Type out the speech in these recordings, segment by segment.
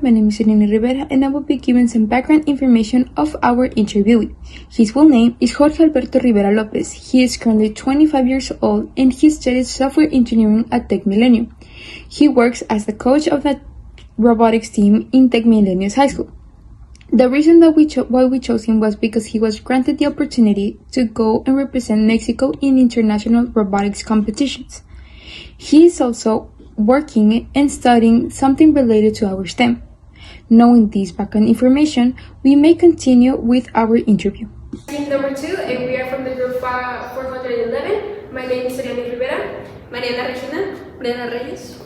My name is Irene Rivera and I will be giving some background information of our interviewee. His full name is Jorge Alberto Rivera Lopez. He is currently 25 years old and he studies software engineering at Tech Milenio. He works as the coach of the robotics team in Tech Milenio's high school. The reason that why we chose him was because he was granted the opportunity to go and represent Mexico in international robotics competitions. He is also working and studying something related to our STEM. Knowing this background information, we may continue with our interview. Team number 2, and we are from the group 411. My name is Ariane Rivera. Mariana Regina. Brenda Reyes.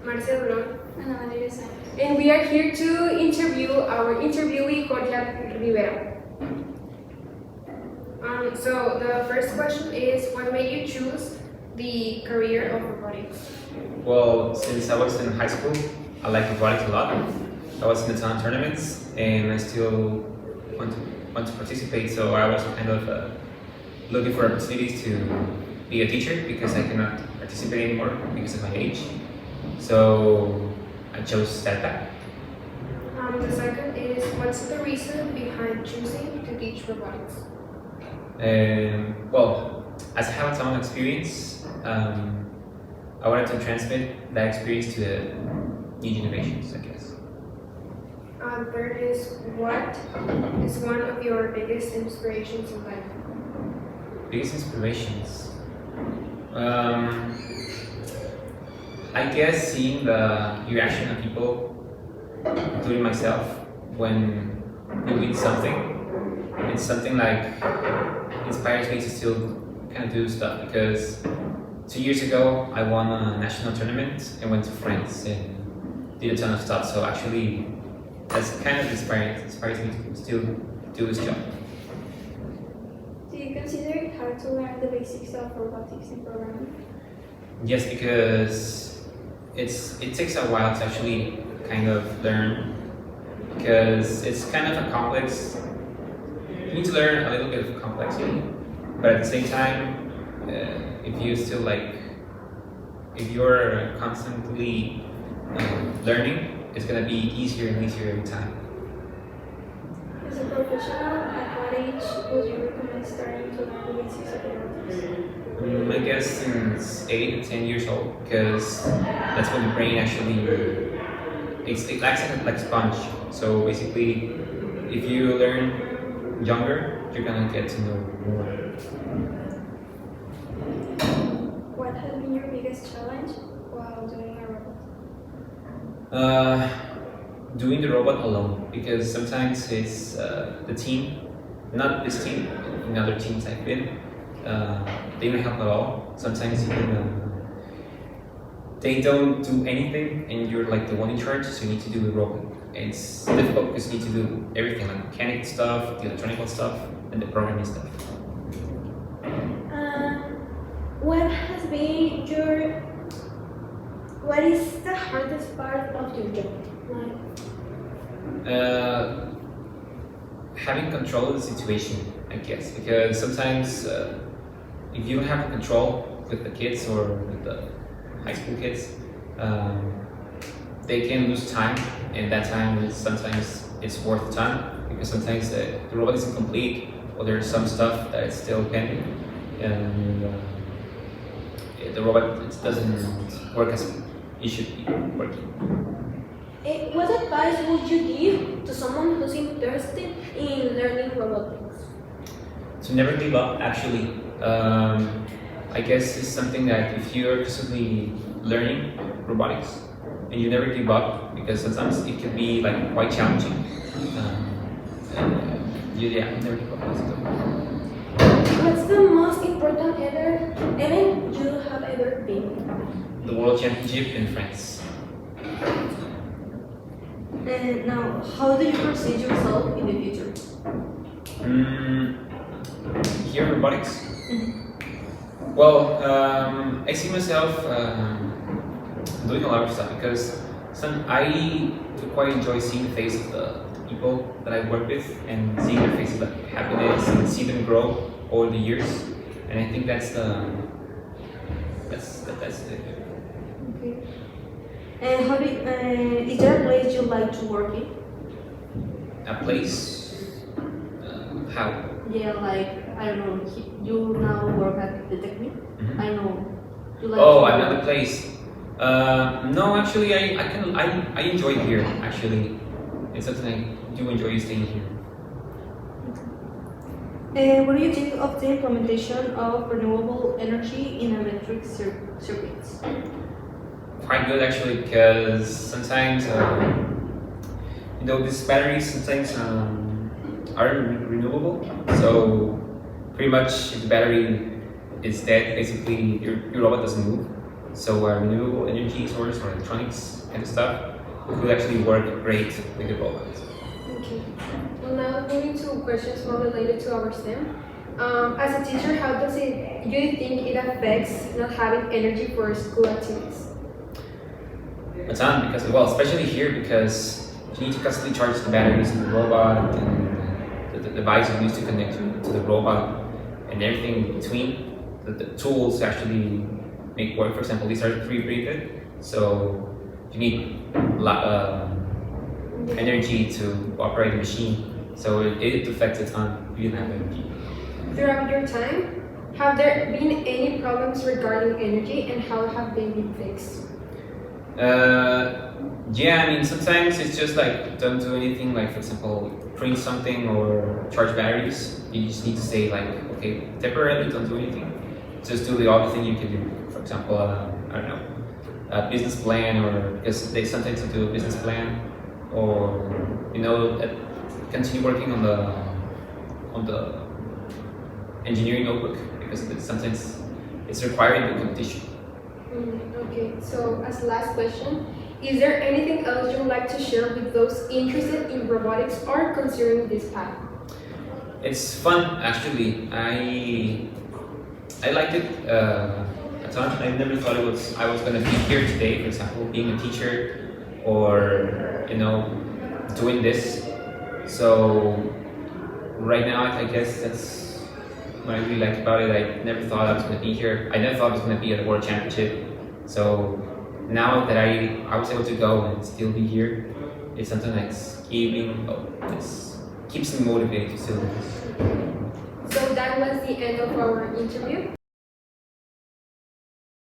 Marcel Blor. Ana Valeria Sáenz. And we are here to interview our interviewee, Jorge Rivera. So the first question is, what made you choose the career of robotics? Well, since I was in high school, I like robotics a lot. I was in a ton of tournaments, and I still want to participate. So I was kind of looking for opportunities to be a teacher because I cannot participate anymore because of my age. So I chose that path. The second is, what's the reason behind choosing to teach robotics? Well, as I have a ton of experience, I wanted to transmit that experience to the new generations, I guess. Third is, what is one of your biggest inspirations in life? Biggest inspirations? I guess seeing the reaction of people, including myself, when doing something. It's something like inspires me to still kind of do stuff because 2 years ago I won a national tournament and went to France and did a ton of stuff. So actually, that's kind of inspires me to still do this job. Do you consider it hard to learn the basics of robotics and programming? Yes, because it takes a while to actually kind of learn because it's kind of a complex. You need to learn a little bit of complexity, but at the same time, if you're constantly learning, it's gonna be easier and easier every time. As a professional, at what age would you recommend starting to learn the basics of robotics? I guess since 8 to 10 years old, because that's when the brain actually it acts like a sponge. So basically, if you learn younger, you're gonna get to know more. What has been your biggest challenge while doing a robot? Doing the robot alone, because sometimes it's the team, not this team, in other teams I've been, they don't help at all. Sometimes they don't do anything and you're like the one in charge, so you need to do the robot. And it's difficult because you need to do everything, like mechanic stuff, the electronic stuff, and the programming stuff. What is the hardest part of your job? Having control of the situation, I guess, because sometimes if you don't have control with the kids or with the high school kids, they can lose time, and that time is sometimes it's worth the time because sometimes the robot isn't complete or there's some stuff that is still pending, and the robot doesn't work as it should be working. What advice would you give to someone who's interested in learning robotics? To never give up, actually. I guess it's something that if you're constantly learning robotics and you never give up, because sometimes it can be like quite challenging. Never give up. What's the most important event you have ever been? The World Championship in France. And now, how do you perceive yourself in the future? Here in robotics? Well, I see myself doing a lot of stuff because I quite enjoy seeing the face of the people that I work with and seeing their faces like happiness and see them grow over the years. And I think that's the Okay. And is there a place you like to work in? A place? How? Yeah, like, I don't know, you now work at the technique? Mhm. I know. You like Oh, to another place. No, actually, I enjoy it here. Actually, it's something I do enjoy staying here. What do you think of the implementation of renewable energy in electric circuits? Quite good actually, because sometimes these batteries sometimes aren't renewable. So pretty much, if the battery is dead, basically your robot doesn't move. So a renewable energy source or electronics kind of stuff could actually work great with the robot. Okay. Well, now moving to questions more related to our STEM. As a teacher, how do you think it affects not having energy for school activities? A ton, because especially here, because you need to constantly charge the batteries in the robot and the device you use to connect to the robot and everything in between. The tools actually make work. For example, these are pre-rated, so you need energy to operate the machine. So it affects a ton if you don't have energy. Throughout your time, have there been any problems regarding energy and how have they been fixed? Yeah, I mean, sometimes it's just like don't do anything, like for example, print something or charge batteries. You just need to say like, okay, temporarily don't do anything. Just do the other thing you can do. For example, I don't know, a business plan, or because they sometimes do a business plan, or continue working on the engineering notebook, because sometimes it's required in the competition. Okay, so as last question, is there anything else you would like to share with those interested in robotics or considering this path? It's fun, actually. I liked it a ton. I never thought I was gonna be here today. For example, being a teacher, or doing this. So right now, I guess that's what I really like about it. I never thought I was gonna be here. I never thought I was gonna be at the World Championship. So now that I was able to go and still be here, it's something that's keeps me motivated to still do this. So that was the end of our interview.